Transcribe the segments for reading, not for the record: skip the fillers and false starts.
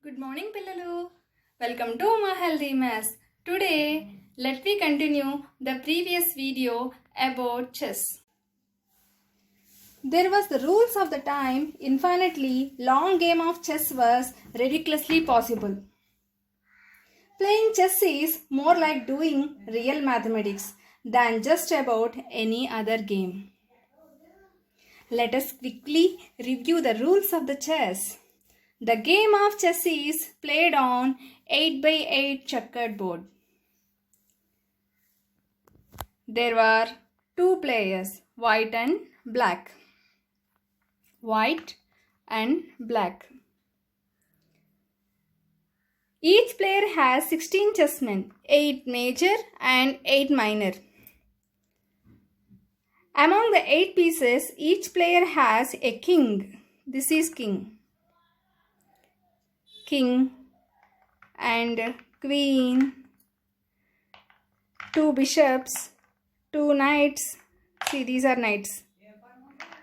Good morning, Pillalu. Welcome to my Healthy Mess. Today, let me continue the previous video about chess. There was the rules of the time. Infinitely long game of chess was ridiculously possible. Playing chess is more like doing real mathematics than just about any other game. Let us quickly review the rules of the chess. The game of chess is played on 8x8 checkered board. There were two players, white and black. White and black. Each player has 16 chessmen, 8 major and 8 minor. Among the 8 pieces, each player has a king. This is king. King and queen, 2 bishops, 2 knights, see these are knights,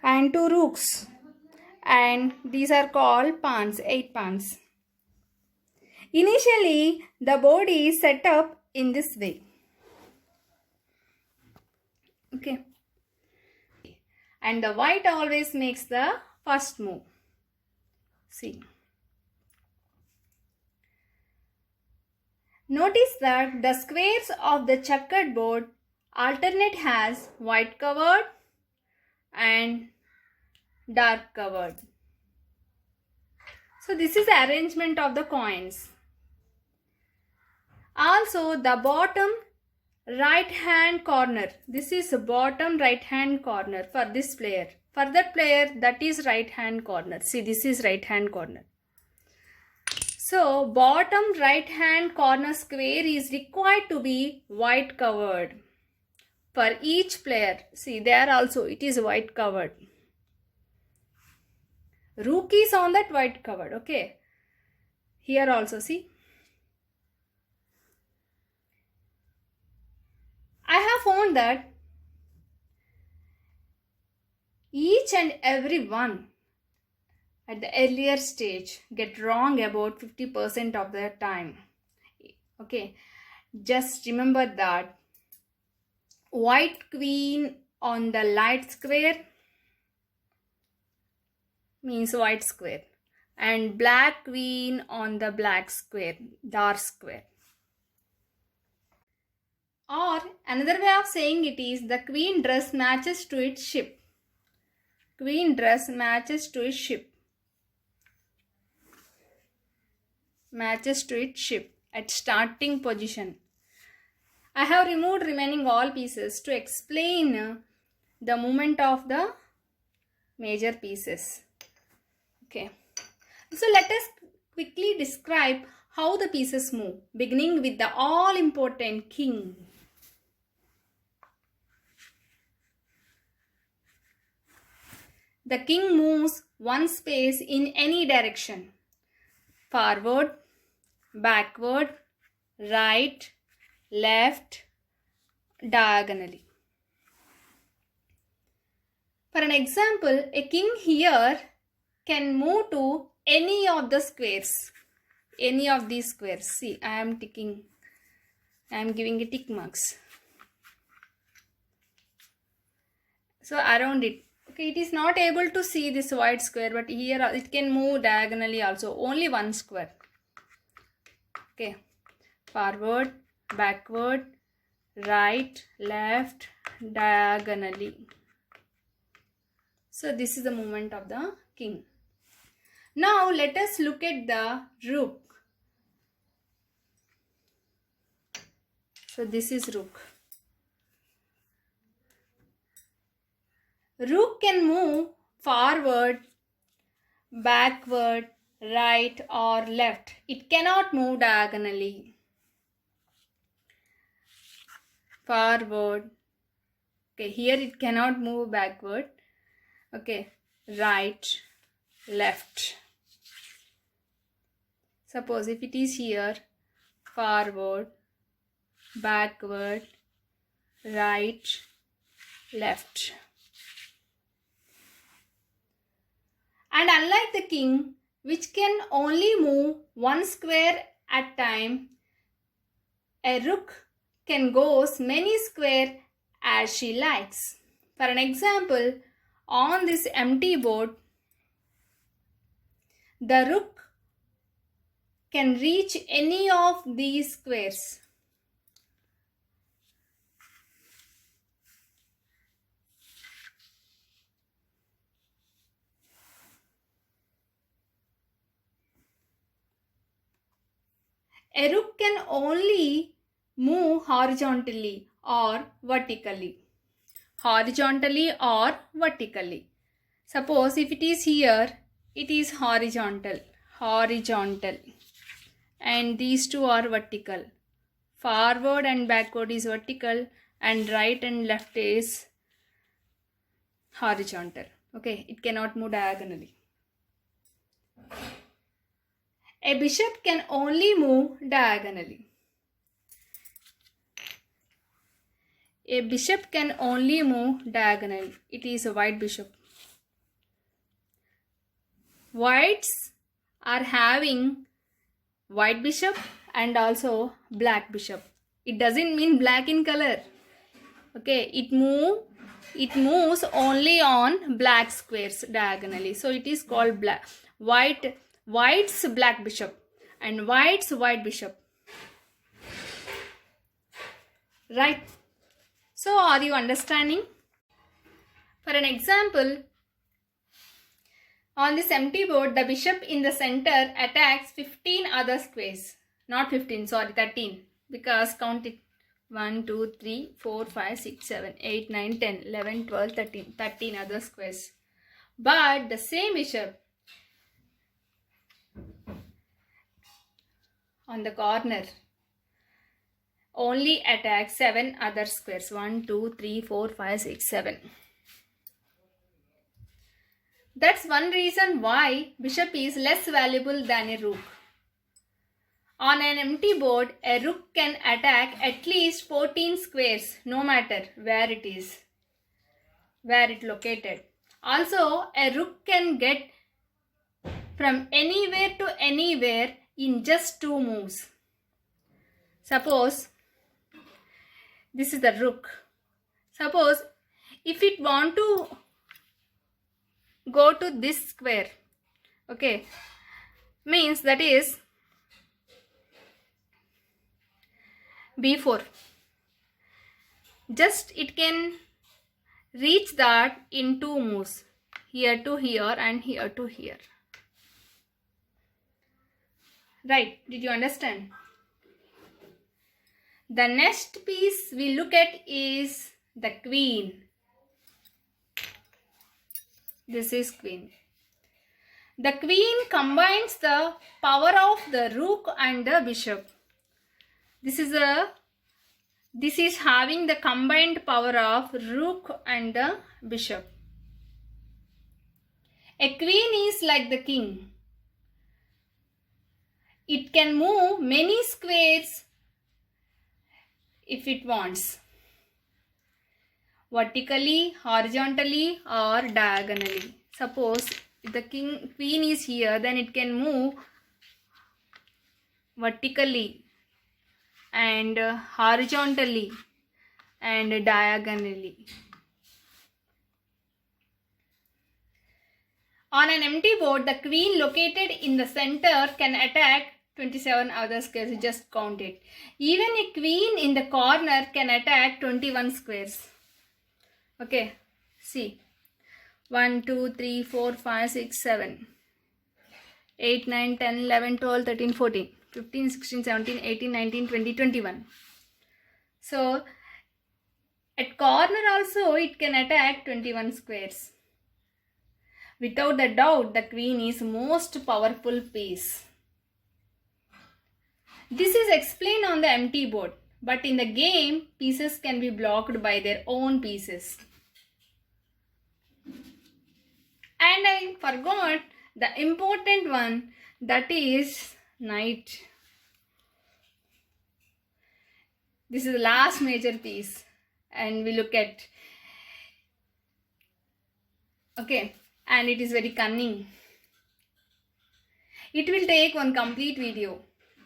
and 2 rooks, and these are called pawns, 8 pawns. Initially, the board is set up in this way. Okay. And the white always makes the first move. See. Notice that the squares of the checkered board alternate has white covered and dark covered. So this is the arrangement of the coins. Also the bottom right hand corner. This is bottom right hand corner for this player. For that player, that is right hand corner. See, this is right hand corner. So bottom right hand corner square is required to be white covered. For each player, see there also it is white covered. Rook is on that white covered. Okay. Here also see. I have found that each and every one at the earlier stage get wrong about 50% of the time. Okay. Just remember that white queen on the light square means white square, and black queen on the black square, dark square. Or another way of saying it is the queen dress matches to its ship. Queen dress matches to its ship. Matches to its ship at starting position. I have removed remaining all pieces to explain the movement of the major pieces. Okay. So let us quickly describe how the pieces move, beginning with the all important king. The king moves one space in any direction. Forward, backward, right, left, diagonally. For an example, a king here can move to any of the squares. Any of these squares. See, I am ticking. I am giving a tick marks. So around it. Okay, it is not able to see this white square, but here it can move diagonally also. Only one square. Okay. Forward, backward, right, left, diagonally. So this is the movement of the king. Now let us look at the rook. So this is rook. Rook can move forward, backward, right or left. It cannot move diagonally. Forward. Okay, here it cannot move backward. Okay, right, left. Suppose if it is here, forward, backward, right, left. And unlike the king, which can only move one square at a time. A rook can go as many squares as she likes. For an example, on this empty board, the rook can reach any of these squares. A rook can only move horizontally or vertically. Horizontally or vertically. Suppose if it is here, it is horizontal. And these two are vertical. Forward and backward is vertical and right and left is horizontal. Okay, it cannot move diagonally. A bishop can only move diagonally. A bishop can only move diagonally. It is a white bishop. Whites are having white bishop and also black bishop. It doesn't mean black in color. Okay, it moves only on black squares diagonally. So it is called white's black bishop and white's white bishop. Right. So are you understanding? For an example, on this empty board, the bishop in the center attacks 15 other squares. Not 15, sorry, 13. Because count it. 1, 2, 3, 4, 5, 6, 7, 8, 9, 10, 11, 12, 13. 13 other squares. But the same bishop on the corner only attacks 7 other squares. 1, 2, 3, 4, 5, 6, 7. That's one reason why bishop is less valuable than a rook. On an empty board, a rook can attack at least 14 squares, no matter where it is, where it located. Also, a rook can get from anywhere to anywhere in just 2 moves. Suppose this is the rook. Suppose if it want to go to this square, okay, means that is b4. Just it can reach that in 2 moves, here to here and here to here. Right, did you understand? The next piece we look at is the queen. This is queen. The queen combines the power of the rook and the bishop. This is having the combined power of rook and the bishop. A queen is like the king. It can move many squares if it wants. Vertically, horizontally or diagonally. Suppose if the queen is here, then it can move vertically and horizontally and diagonally. On an empty board, the queen located in the center can attack 27 other squares. Just count it. Even a queen in the corner can attack 21 squares. Okay, see. 1, 2, 3, 4, 5, 6, 7, 8, 9, 10, 11, 12, 13, 14, 15, 16, 17, 18, 19, 20, 21. So, at corner also it can attack 21 squares. Without a doubt, the queen is most powerful piece. This is explained on the empty board, but in the game, pieces can be blocked by their own pieces. And I forgot the important one, that is knight. This is the last major piece, and we look at. Okay, and it is very cunning. It will take one complete video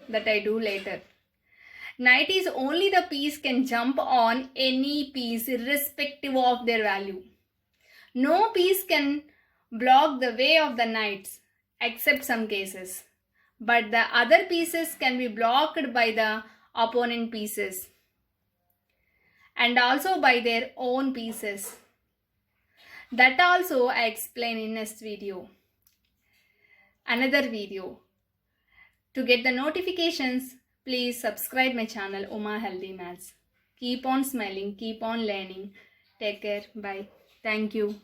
that I do later. Knight is only the piece can jump on any piece irrespective of their value. No piece can block the way of the knights except some cases. But the other pieces can be blocked by the opponent pieces and also by their own pieces. That also I explain in next video. Another video. To get the notifications, please subscribe my channel Uma Healthy Maths. Keep on smiling, keep on learning. Take care. Bye. Thank you.